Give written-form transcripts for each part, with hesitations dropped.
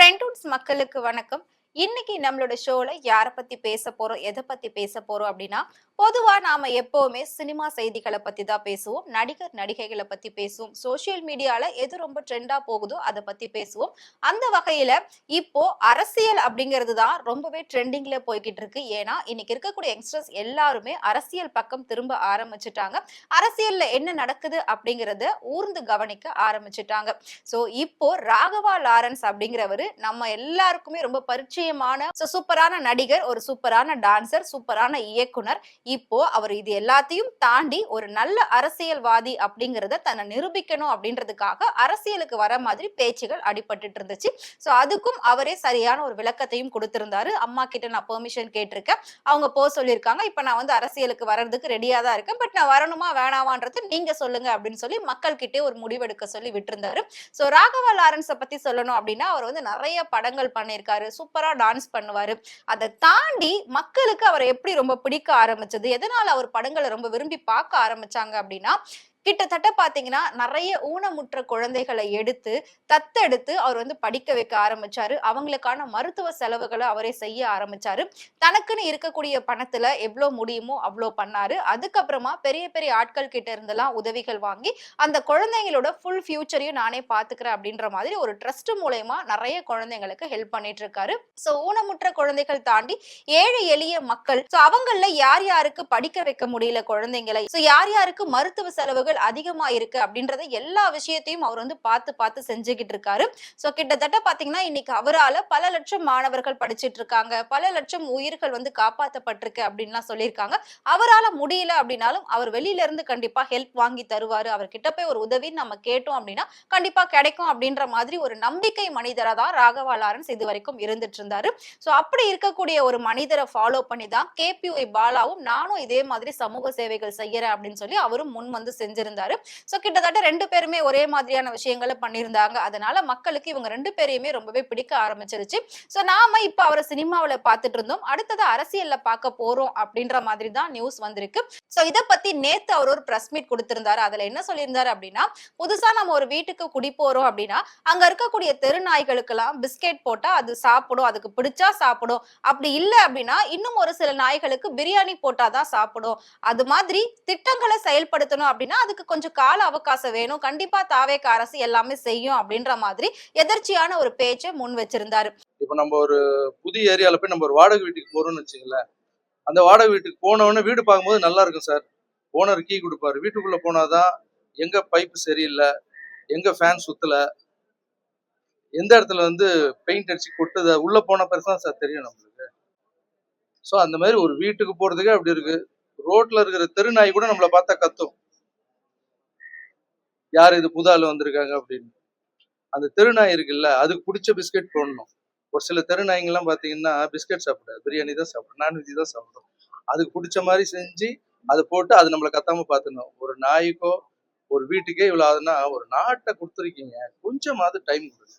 ஃப்ரெண்ட்வுட்ஸ் மக்களுக்கு வணக்கம். இன்னைக்கு நம்மளோட ஷோல யார பத்தி பேச போறோம், எதை பத்தி பேச போறோம் அப்படின்னா, பொதுவா நாம எப்பவுமே சினிமா செய்திகளை பத்தி தான் பேசுவோம். நடிகர் நடிகைகளை பத்தி பேசுவோம். சோசியல் மீடியால எது ரொம்ப ட்ரெண்டா போகுதோ அதை பத்தி பேசுவோம். அந்த வகையில இப்போ அரசியல் அப்படிங்கிறது தான் ரொம்பவே ட்ரெண்டிங்ல போய்கிட்டு இருக்கு. ஏன்னா இன்னைக்கு இருக்கக்கூடிய யங்ஸ்டர்ஸ் எல்லாருமே அரசியல் பக்கம் திரும்ப ஆரம்பிச்சுட்டாங்க. அரசியல்ல என்ன நடக்குது அப்படிங்கறத ஊர்ந்து கவனிக்க ஆரம்பிச்சுட்டாங்க. சோ இப்போ ராகவா லாரன்ஸ் அப்படிங்கிறவரு நம்ம எல்லாருக்குமே ரொம்ப பரிச்சயமான சூப்பரான நடிகர், ஒரு சூப்பரான டான்சர், சூப்பரான இயக்குனர். இப்போ அவர் இது எல்லாத்தையும் தாண்டி ஒரு நல்ல அரசியல்வாதி அப்படிங்கறத தன்னை நிரூபிக்கணும் அப்படின்றதுக்காக அரசியலுக்கு வர மாதிரி பேச்சுகள் அடிபட்டுட்டு இருந்துச்சு. சோ அதுக்கும் அவரே சரியான ஒரு விளக்கத்தையும் கொடுத்திருந்தாரு. அம்மா கிட்ட நான் பெர்மிஷன் கேட்டிருக்கேன், அவங்க போ சொல்லியிருக்காங்க. இப்ப நான் வந்து அரசியலுக்கு வர்றதுக்கு ரெடியா தான் இருக்கேன். பட் நான் வரணுமா வேணாமான்றது நீங்க சொல்லுங்க அப்படின்னு சொல்லி மக்கள் கிட்டே ஒரு முடிவெடுக்க சொல்லி விட்டிருந்தாரு. சோ ராகவா லாரன்ஸ பத்தி சொல்லணும் அப்படின்னா, அவர் வந்து நிறைய படங்கள் பண்ணியிருக்காரு. சூப்பரா டான்ஸ் பண்ணுவாரு. அதை தாண்டி மக்களுக்கு அவரை எப்படி ரொம்ப பிடிக்க ஆரம்பிச்சது, எதனால அவர் படங்களை ரொம்ப விரும்பி பார்க்க ஆரம்பிச்சாங்க அப்படின்னா, கிட்டத்தட்ட பாத்தீங்கன்னா நிறைய ஊனமுற்ற குழந்தைகளை எடுத்து தத்தெடுத்து அவர் வந்து படிக்க வைக்க ஆரம்பிச்சாரு. அவங்களுக்கான மருத்துவ செலவுகளை அவரே செய்ய ஆரம்பிச்சாரு. தனக்குன்னு இருக்கக்கூடிய பணத்துல எவ்வளவு முடியுமோ அவ்வளோ பண்ணாரு. அதுக்கப்புறமா பெரிய பெரிய ஆட்கள் கிட்ட இருந்தெல்லாம் உதவிகள் வாங்கி அந்த குழந்தைங்களோட ஃபுல் ஃபியூச்சரையும் நானே பாத்துக்கிறேன் அப்படின்ற மாதிரி ஒரு ட்ரஸ்ட் மூலயமா நிறைய குழந்தைங்களுக்கு ஹெல்ப் பண்ணிட்டு இருக்காரு. சோ ஊனமுற்ற குழந்தைகள் தாண்டி ஏழை எளிய மக்கள், சோ அவங்கள யார் யாருக்கு படிக்க வைக்க முடியல குழந்தைங்களை, சோ யார் யாருக்கு மருத்துவ செலவுகள் அதிகமா இருக்கு அப்படின்றத எல்லா விஷயத்தையும் அவர் வந்து பார்த்து பார்த்து செஞ்சுக்கிட்டு இருக்காரு. சோ கிட்டத்தட்ட பாத்தீங்கன்னா இன்னைக்கு அவரால பல லட்சம் மாணவர்கள் படிச்சிட்டு இருக்காங்க, பல லட்சம் உயிர்கள் வந்து காப்பாற்றப்பட்டிருக்கு அப்படின்லாம் சொல்லியிருக்காங்க. அவரால முடியல அப்படின்னாலும் அவர் வெளியில இருந்து கண்டிப்பா ஹெல்ப் வாங்கி தருவாரு. அவர்கிட்ட போய் ஒரு உதவி நம்ம கேட்டோம் அப்படின்னா கண்டிப்பா கிடைக்கும் அப்படின்ற மாதிரி ஒரு நம்பிக்கை மனிதரா தான் ராகவா லாரன்ஸ் இது வரைக்கும் இருந்துட்டு இருந்தாரு. சோ அப்படி இருக்கக்கூடிய ஒரு மனிதரை ஃபாலோ பண்ணி தான் KPY பாலாவும் நானும் இதே மாதிரி சமூக சேவைகள் செய்யறேன் அப்படின்னு சொல்லி அவரும் முன் வந்து செஞ்சிருந்தாரு. சோ கிட்டத்தட்ட ரெண்டு பேருமே ஒரே மாதிரியான விஷயங்களை பண்ணியிருந்தாங்க. அதனால மக்களுக்கு இவங்க ரெண்டு பேரையுமே ரொம்பவே பிடிக்க ஆரம்பிச்சிருச்சு. சோ நாம இப்ப அவரை சினிமாவில பாத்துட்டு இருந்தோம், அடுத்தது அரசியல்ல பார்க்க போறோம் அப்படின்ற மாதிரி தான் நியூஸ் வந்திருக்கு. சோ இத பத்தி நேத்து அவர் ஒரு பிரஸ் மீட் கொடுத்திருந்தாரு. அதுல என்ன சொல்லியிருந்தாரு அப்படின்னா, புதுசா நம்ம ஒரு வீட்டுக்கு குடி போறோம் அப்படின்னா அங்க இருக்கக்கூடிய தெரு நாய்களுக்கு எல்லாம் பிஸ்கெட் போட்டா அது சாப்பிடும், அதுக்கு பிடிச்சா சாப்பிடும். அப்படி இல்ல அப்படின்னா இன்னும் ஒரு சில நாய்களுக்கு பிரியாணி போட்டாதான் சாப்பிடும். அது மாதிரி திட்டங்களை செயல்படுத்தணும் அப்படின்னா அதுக்கு கொஞ்சம் கால அவகாசம் வேணும். கண்டிப்பா தாவேக அரசு எல்லாமே செய்யும் அப்படின்ற மாதிரி எதர்ச்சியான ஒரு பேச்சை முன் வச்சிருந்தாரு. இப்ப நம்ம ஒரு புதிய ஏரியால போய் நம்ம ஒரு வாடகை வீட்டுக்கு போறோம்னு வச்சுங்களேன். அந்த வாடகை வீட்டுக்கு போனவொடனே வீடு பார்க்கும்போது நல்லா இருக்கும் சார். ஓனர் கீ கொடுப்பாரு. வீட்டுக்குள்ள போனாதான் எங்க பைப்பு சரியில்லை, எங்க ஃபேன் சுத்தல, எந்த இடத்துல வந்து பெயிண்ட் அடிச்சு கொட்டுது, உள்ள போன பிறகுதான் சார் தெரியும் நம்மளுக்கு. ஸோ அந்த மாதிரி ஒரு வீட்டுக்கு போறதுக்கே அப்படி இருக்கு. ரோட்ல இருக்கிற தெருநாய் கூட நம்மளை பார்த்தா கத்தும், யார் இது புது ஆள் வந்திருக்காங்க அப்படின்னு. அந்த தெருநாய் இருக்குல்ல, அதுக்கு பிடிச்ச பிஸ்கெட் போடணும். ஒரு சில தெருநாய்ங்கெல்லாம் பார்த்தீங்கன்னா பிஸ்கெட் சாப்பிடாது, பிரியாணி தான் சாப்பிடும், நான்வெஜ் தான் சாப்பிடும். அதுக்கு பிடிச்ச மாதிரி செஞ்சு அதை போட்டு அது நம்மளை கத்தாம பார்த்துக்கணும். ஒரு நாய்க்கோ ஒரு வீட்டுக்கே இவ்வளவு ஆகுதுன்னா ஒரு நாட்டை கொடுத்துருக்கீங்க, கொஞ்சமாவது டைம் கொடுங்க,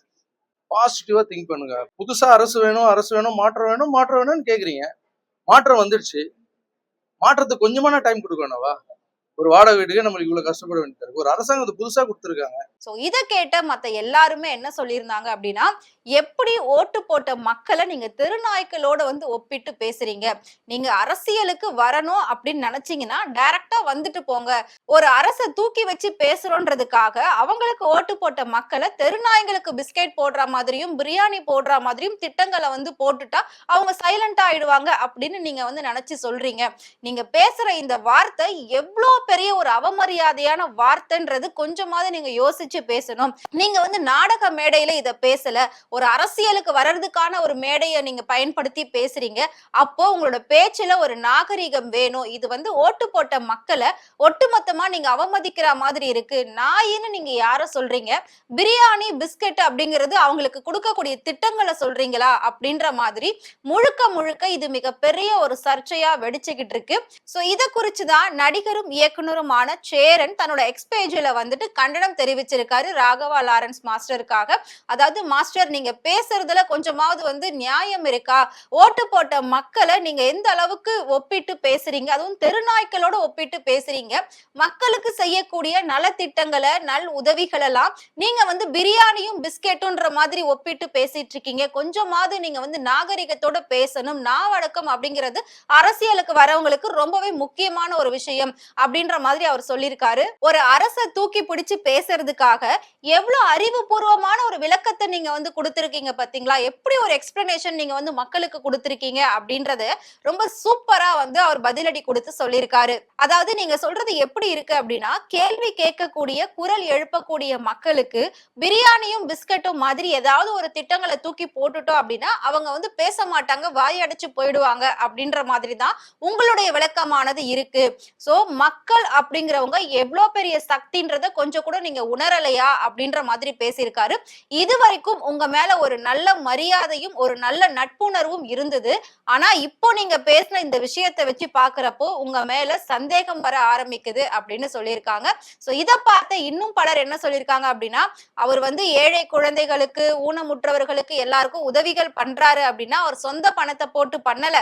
பாசிட்டிவா திங்க் பண்ணுங்க. புதுசா அரசு வேணும், அரசு வேணும், மாற்றம் வேணும், மாற்றம் வேணும்னு கேக்குறீங்க. மாற்றம் வந்துடுச்சு, மாற்றத்துக்கு கொஞ்சமான டைம் கொடுக்கணும்வா? ஒரு வாடகை வீட்டுக்கே நம்மளுக்கு இவ்வளவு கஷ்டப்பட வேண்டியது. ஒரு அரசாங்கம் புதுசா கொடுத்துருக்காங்க. சோ இத கேட்ட மத்த எல்லாருமே என்ன சொல்லியிருந்தாங்க அப்படின்னா, எப்படி ஓட்டு போட்ட மக்களை நீங்க தெருநாய்க்களோட வந்து ஒப்பிட்டு பேசுறீங்க? நீங்க அரசியலுக்கு வரணும் அப்படின்னு நினைச்சீங்கன்னா டைரக்டா வந்துட்டு போங்க. ஒரு அரசை தூக்கி வச்சு பேசுறோன்றதுக்காக அவங்களுக்கு ஓட்டு போட்ட மக்களை தெருநாய்களுக்கு பிஸ்கெட் போடுற மாதிரியும் பிரியாணி போடுற மாதிரியும் திட்டங்களை வந்து போட்டுட்டா அவங்க சைலண்டா ஆயிடுவாங்க அப்படின்னு நீங்க வந்து நினைச்சு சொல்றீங்க. நீங்க பேசுற இந்த வார்த்தை எவ்வளவு பெரிய ஒரு அவமரியாதையான வார்த்தைன்றது கொஞ்சமாவது நீங்க யோசிச்சு பேசணும். நீங்க வந்து நாடக மேடையில இத பேசல, ஒரு அரசியலுக்கு வர்றதுக்கான ஒரு மேடையை நீங்க பயன்படுத்தி பேசுறீங்க. அப்போ உங்களோட பேச்சுல ஒரு நாகரிகம் வேணும். இது வந்து ஓட்டு போட்ட மக்களை ஒட்டுமொத்தமா நீங்க அவமதிக்கிற மாதிரி இருக்கு. நாயின்னு நீங்க யார சொல்றீங்க? பிரியாணி பிஸ்கெட் அப்படிங்கிறது அவங்களுக்கு கொடுக்கக்கூடிய திட்டங்களை சொல்றீங்களா அப்படின்ற மாதிரி முழுக்க முழுக்க இது மிகப்பெரிய ஒரு சர்ச்சையா வெடிச்சுக்கிட்டு இருக்கு. சோ இத குறிச்சுதான் நடிகரும் இயக்குனருமான சேரன் தன்னோட எக்ஸ் பேஜ்ல வந்துட்டு கண்டனம் தெரிவிச்சிருக்காரு ராகவா லாரன்ஸ் மாஸ்டருக்காக. அதாவது மாஸ்டர், நீங்க பேசுறதுல கொஞ்சமாவது வந்து நியாயம் இருக்கா? ஓட்டு போட்ட மக்களை நீங்க எந்த அளவுக்கு ஒப்பிட்டு பேசுறீங்க, அதுவும் தெருநாய்க்களோட ஒப்பிட்டு பேசுறீங்க. மக்களுக்கு செய்யக்கூடிய நலத்திட்டங்களை நல் உதவிகள் எல்லாம் நீங்க வந்து பிரியாணியும் பிஸ்கெட்டுன்ற மாதிரி ஒப்பிட்டு பேசிட்டு இருக்கீங்க. கொஞ்சமாவது நீங்க வந்து நாகரிகத்தோட பேசணும். நாவடக்கம் அப்படிங்கிறது அரசியலுக்கு வரவங்களுக்கு ரொம்பவே முக்கியமான ஒரு விஷயம் அப்படின்ற மாதிரி அவர் சொல்லியிருக்காரு. ஒரு அரசை தூக்கி பிடிச்சு பேசுறதுக்காக எவ்வளவு அறிவுபூர்வமான ஒரு விளக்கத்தை நீங்க வந்து கொடுத்திருக்கீங்க பாத்தீங்களா? எப்படி ஒரு எக்ஸ்பிளனேஷன் நீங்க வந்து மக்களுக்கு கொடுத்திருக்கீங்க அப்படின்றத ரொம்ப சூப்பரா வந்து அவர் பதிலடி கொடுத்து சொல்லியிருக்காரு. அதாவது நீங்க சொல்றது எப்படி இருக்கு அப்படின்னா, கேள்வி கேட்கக்கூடிய குரல் எழுப்பக்கூடிய மக்களுக்கு பிரியாணியும் பிஸ்கட்டும் மாதிரி ஏதாவது ஒரு திட்டங்களை தூக்கி போட்டுட்டோம் அப்படின்னா அவங்க வந்து பேச மாட்டாங்க, வாய் அடைச்சு போயிடுவாங்க அப்படின்ற மாதிரி தான் உங்களுடைய விளக்கமானது இருக்கு. சோ மக்கள் அப்படிங்கிறவங்க எவ்வளவு பெரிய சக்தின்றத கொஞ்சம் கூட நீங்க உணரலையா அப்படின்ற மாதிரி பேசியிருக்காரு. இதுவரைக்கும் உங்க மேல ஒரு நல்ல மரியாதையும் ஒரு நல்ல நட்புணர்வும் இருந்தது. ஆனா இப்போ நீங்க பேசின இந்த விஷயத்தை வச்சு பாக்குறப்போ உங்க மேல சந்தேகம் வர ஆரம்பிக்குது அப்படின்னு சொல்லியிருக்காங்க. சோ இத பார்த்து இன்னும் பலர் என்ன சொல்லியிருக்காங்க அப்படின்னா, அவர் வந்து ஏழை குழந்தைகளுக்கு, ஊனமுற்றவர்களுக்கு எல்லாருக்கும் உதவிகள் பண்றாரு அப்படின்னா அவர் சொந்த பணத்தை போட்டு பண்ணல.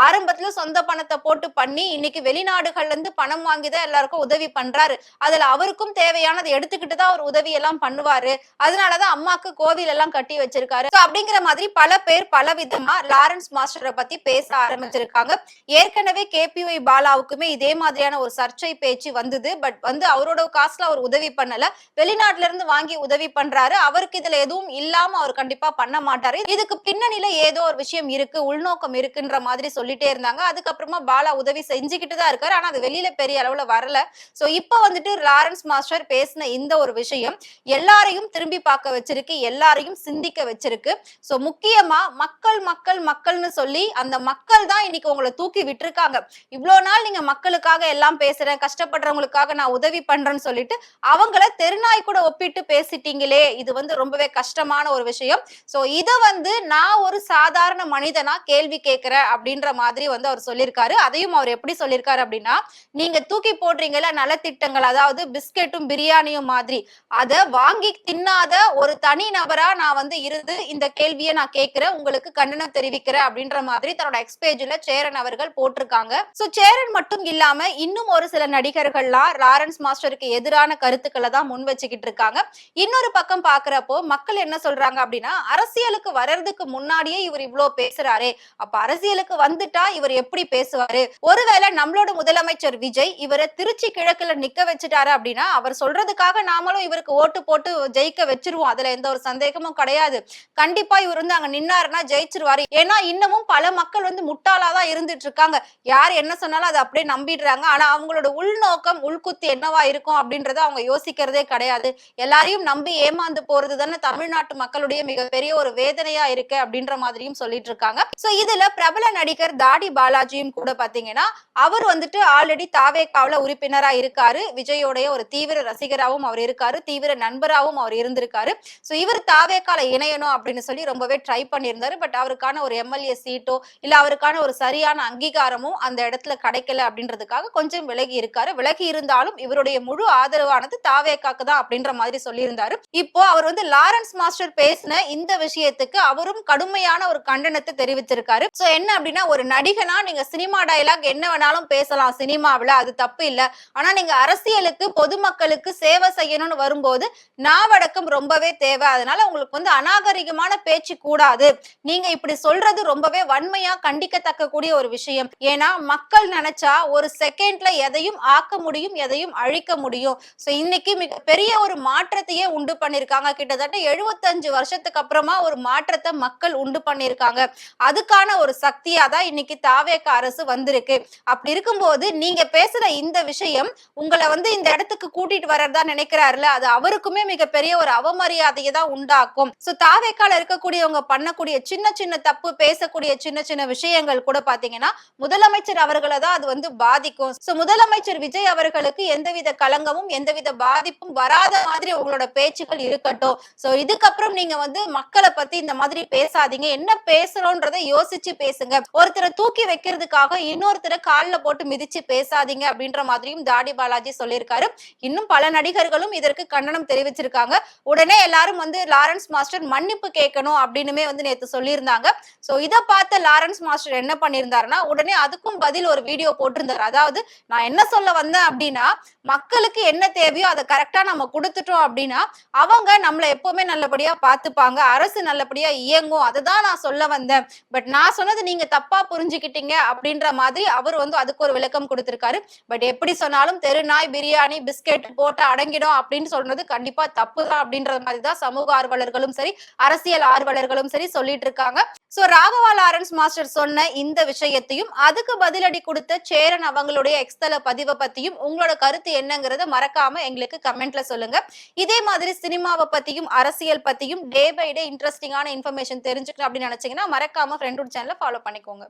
ஆரம்பத்துல சொந்த பணத்தை போட்டு பண்ணி இன்னைக்கு வெளிநாடுகள்ல இருந்து பணம் வாங்கிதான் எல்லாருக்கும் உதவி பண்றாரு. அதுல அவருக்கும் தேவையானதை எடுத்துக்கிட்டு தான் அவர் உதவி எல்லாம் பண்ணுவாரு. அதனாலதான் அம்மாக்கு கோவில் எல்லாம் கட்டி வச்சிருக்காரு. அப்படிங்கிற மாதிரி பல பேர் பல விதமா லாரன்ஸ் மாஸ்டரை பத்தி பேச ஆரம்பிச்சிருக்காங்க. ஏற்கனவே கேபிஒய் பாலாவுக்குமே இதே மாதிரியான ஒரு சர்ச்சை பேச்சு வந்தது. பட் வந்து அவரோட காசுல அவர் உதவி பண்ணல, வெளிநாட்டுல இருந்து வாங்கி உதவி பண்றாரு. அவருக்கு இதுல எதுவும் இல்லாம அவர் கண்டிப்பா பண்ண மாட்டாரு. இதுக்கு பின்னணியில ஏதோ ஒரு விஷயம் இருக்கு, உள்நோக்கம் இருக்குன்ற மாதிரி சொல்லிட்டே இருந்தாங்க. அதுக்கப்புறமா பாலா உதவி செஞ்சுக்கிட்டு தான் இருக்காரு. ஆனா அது வெளியில பெரிய அளவுல வரல. சோ இப்ப வந்துட்டு லாரன்ஸ் மாஸ்டர் பேசின இந்த ஒரு விஷயம் எல்லாரையும் திரும்பி பார்க்க வச்சிருக்கு, எல்லாரையும் சிந்திக்க வச்சிருக்கு. சோ முக்கியமா மக்கள் மக்கள் மக்கள்னு சொல்லி அந்த மக்கள் தான் இன்னைக்கு உங்களை தூக்கி விட்டுருக்காங்க. இவ்வளவு நாள் நீங்க மக்களுக்காக எல்லாம் பேசுறேன், கஷ்டப்படுறவங்களுக்காக நான் உதவி பண்றேன்னு சொல்லிட்டு அவங்கள தெருநாய் கூட ஒப்பிட்டு பேசிட்டீங்களே, இது வந்து ரொம்பவே கஷ்டமான ஒரு விஷயம். சோ இத வந்து நான் ஒரு சாதாரண மனிதனா கேள்வி கேட்கிறேன் அப்படின்ற மாதிரி வந்து அவர் சொல்லியிருக்காரு. அதையும் அவர் எப்படி சொல்லியிருக்காரு அப்படின்னா, நீங்க தூக்கி போடுறீங்கல்ல நலத்திட்டங்கள், அதாவது பிஸ்கெட்டும் பிரியாணியும் மாதிரி, அத வாங்கி தின்னாத ஒரு தனி நபரா நான் வந்து இருந்து இந்த கேள்வியை நான் கேட்கிறேன், உங்களுக்கு கண்டனம் தெரிவிக்கிறேன் அப்படின்ற மாதிரி தன்னோட எக்ஸ் பேஜ்ல சேரன் அவர்கள் போட்டிருக்காங்க. சோ சேரன் மட்டும் இல்லாம இன்னும் ஒரு சில நடிகர்கள்லாம் லாரன்ஸ் மாஸ்டருக்கு எதிரான கருத்துக்களை தான் முன் வச்சுக்கிட்டு இருக்காங்க. இன்னொரு பக்கம் பாக்குறப்போ மக்கள் என்ன சொல்றாங்க அப்படின்னா, அரசியலுக்கு வர்றதுக்கு முன்னாடியே இவர் இவ்வளவு பேசுறாரே, அப்ப அரசியலுக்கு வந்துட்டா இவர் எப்படி பேசுவாரு? ஒருவேளை நம்மளோட முதலமைச்சர் விஜய் இவரை திருச்சி கிழக்குல நிக்க வச்சுட்டாரு அப்படின்னா அவர் சொல்றதுக்காக நாமளும் இவருக்கு ஓட்டு போட்டு ஜெயிக்க வச்சிருவோம். அதுல எந்த ஒரு சந்தேகமும் கிடையாது. கண்டிப்பா இவர் வந்து அங்க நின்னாருன்னா ஜெயிச்சிருவாரு. ஏன்னா இன்னமும் பல மக்கள் வந்து முட்டாளாதான் இருந்துட்டு இருக்காங்க. யார் என்ன சொன்னாலும் அதை அப்படியே நம்பிடுறாங்க. ஆனா அவங்களோட உள்நோக்கம் உள்குத்து என்னவா இருக்கும் அப்படின்றத அவங்க யோசிக்கிறதே கிடையாது. எல்லாரையும் நம்பி ஏமாந்து போறது தானே தமிழ்நாட்டு மக்களுடைய மிகப்பெரிய ஒரு வேதனையா இருக்கு அப்படின்ற மாதிரியும் சொல்லிட்டு இருக்காங்க. சோ இதுல பிரபல நடிகர் தாடி பாலாஜியும் கூட பாத்தீங்கன்னா அவர் வந்துட்டு ஆல்ரெடி தாவேகாவுல உறுப்பினரா இருக்காரு. விஜயோடைய ஒரு தீவிர ரசிகராகவும் அவர் இருக்காரு, தீவிர நண்பராகவும் அவர் இருந்திருக்காரு. சோ இவர் தாவேகால இணையணும் அப்படின்னு சொல்லி ரொம்பவே ட்ரை பண்ணியிருந்தாரு. பட் அவருக்கான ஒரு எம்எல்ஏ சீட்டோ இல்ல அவருக்கான ஒரு சரியான அங்கீகாரமும் அந்த இடத்துல கிடைக்கல அப்படின்றதுக்காக கொஞ்சம் விலகி இருக்காரு. விலகி இருந்தாலும் இவருடைய முழு ஆதரவானது தாவேகாக்கு தான் அப்படின்ற மாதிரி சொல்லியிருந்தாரு. இப்போ அவர் வந்து லாரன்ஸ் மாஸ்டர் பேசின இந்த விஷயத்துக்கு அவரும் கடுமையான ஒரு கண்டனத்தை தெரிவிச்சிருக்காரு. சோ என்ன அப்படின்னா, ஒரு நடிகனா நீங்க சினிமா டயலாக் என்ன வேணாலும் பேசலாம் சினிமாவில, அது தப்பு இல்ல. ஆனா நீங்க அரசியலுக்கு பொதுமக்களுக்கு சேவை செய்யணும்னு வரும்போது நாவடக்கம் ரொம்பவே தேவை. அதனால உங்களுக்கு வந்து அநாகரிகமான பேச்சு கூடாது. நீங்க இப்படி சொல்றது ரொம்பவே வன்மையா கண்டிக்கத்தக்க கூடிய ஒரு விஷயம். ஏன்னா மக்கள் நினைச்சா ஒரு செகண்ட்ல எதையும் ஆக்க முடியும், எதையும் அழிக்க முடியும். சோ இன்னைக்கு மிகப்பெரிய ஒரு மாற்றத்தையே உண்டு பண்ணிருக்காங்க. கிட்டத்தட்ட 75 வருஷத்துக்கு அப்புறமா ஒரு மாற்றத்தை மக்கள் உண்டு பண்ணிருக்காங்க. அதுக்கான ஒரு சக்தியா தான் இன்னைக்கு தாவேக அரசு வந்திருக்கு. அப்படி இருக்கும்போது நீங்க பேசுற இந்த விஷயம் உங்களை வந்து இந்த இடத்துக்கு கூட்டிட்டு வர்றதா நினைக்கிறாருல, அது அவருக்குமே மிகப்பெரிய ஒரு அவமரியாதையை தான் உண்டாக்கும். சோ தாவேகால இருக்கக்கூடியவங்க பண்ணக்கூடிய சின்ன சின்ன தப்பு, பேசக்கூடிய சின்ன சின்ன விஷயங்கள் கூட பாத்தீங்கன்னா முதலமைச்சர் அவர்களை தான் அது வந்து பாதிக்கும். சோ முதலமைச்சர் விஜய் அவர்களுக்கு எந்தவித களங்கமும் எந்தவித பாதிப்பும் வராத மாதிரி உங்களோட பேச்சுக்கள் இருக்கட்டும். சோ இதுக்கப்புறம் நீங்க வந்து மக்களை பத்தி இந்த மாதிரி பேசாதீங்க. என்ன பேசுறோன்றதை யோசிச்சு பேசுங்க. ஒருத்தரை தூக்கி வைக்கிறதுக்காக இன்னொருத்தரை கால்ல போட்டு மிதிச்சு பேசாதீங்க அப்படின்ற அப்படின்ற மாதிரியும் தாடி பாலாஜி சொல்லியிருக்காரு. இன்னும் பல நடிகர்களும் இதற்கு கண்டனம் தெரிவிச்சிருக்காங்க. உடனே எல்லாரும் வந்து லாரன்ஸ் மாஸ்டர் மன்னிப்பு கேட்கணும் அப்படின்னுமே வந்து நேத்து சொல்லியிருந்தாங்க. சோ இத பார்த்த லாரன்ஸ் மாஸ்டர் என்ன பண்ணியிருந்தாருன்னா, உடனே அதுக்கும் பதில் ஒரு வீடியோ போட்டிருந்தாரு. அதாவது நான் என்ன சொல்ல வந்தேன் அப்படின்னா, மக்களுக்கு என்ன தேவையோ அதை கரெக்டா நம்ம கொடுத்துட்டோம் அப்படின்னா அவங்க நம்மள எப்பவுமே நல்லபடியா பார்த்துப்பாங்க, அரசு நல்லபடியா இயங்கும், அதுதான் நான் சொல்ல வந்தேன். பட் நான் சொன்னது நீங்க தப்பா புரிஞ்சுக்கிட்டீங்க அப்படின்ற மாதிரி அவர் வந்து அதுக்கு ஒரு விளக்கம் கொடுத்திருக்காரு. பட் எப்படி சொன்னாலும் தெருநாய் பிரியாணி பிஸ்கெட் போட்டு அடங்கிடும் அப்படின்னு சொல்றது கண்டிப்பா தப்பு தான் அப்படின்ற மாதிரி தான் சமூக ஆர்வலர்களும் சரி, அரசியல் ஆர்வலர்களும் சரி சொல்லிட்டு இருக்காங்க. சோ ராகவா லாரன்ஸ் மாஸ்டர் சொன்ன இந்த விஷயத்தையும் அதுக்கு பதிலடி கொடுத்த சேரன் அவங்களுடைய எக்ஸ்தல பதிவை பத்தியும் உங்களோட கருத்து என்னங்கறத மறக்காம எங்களுக்கு கமெண்ட்ல சொல்லுங்க. இதே மாதிரி சினிமாவை பத்தியும் அரசியல் பத்தியும் டே பை டே இன்ட்ரெஸ்டிங்கான இன்ஃபர்மேஷன் தெரிஞ்சுக்கணும் அப்படின்னு நினைச்சீங்கன்னா மறக்காம ஃப்ரெண்ட் சேனலை ஃபாலோ பண்ணிக்கோங்க.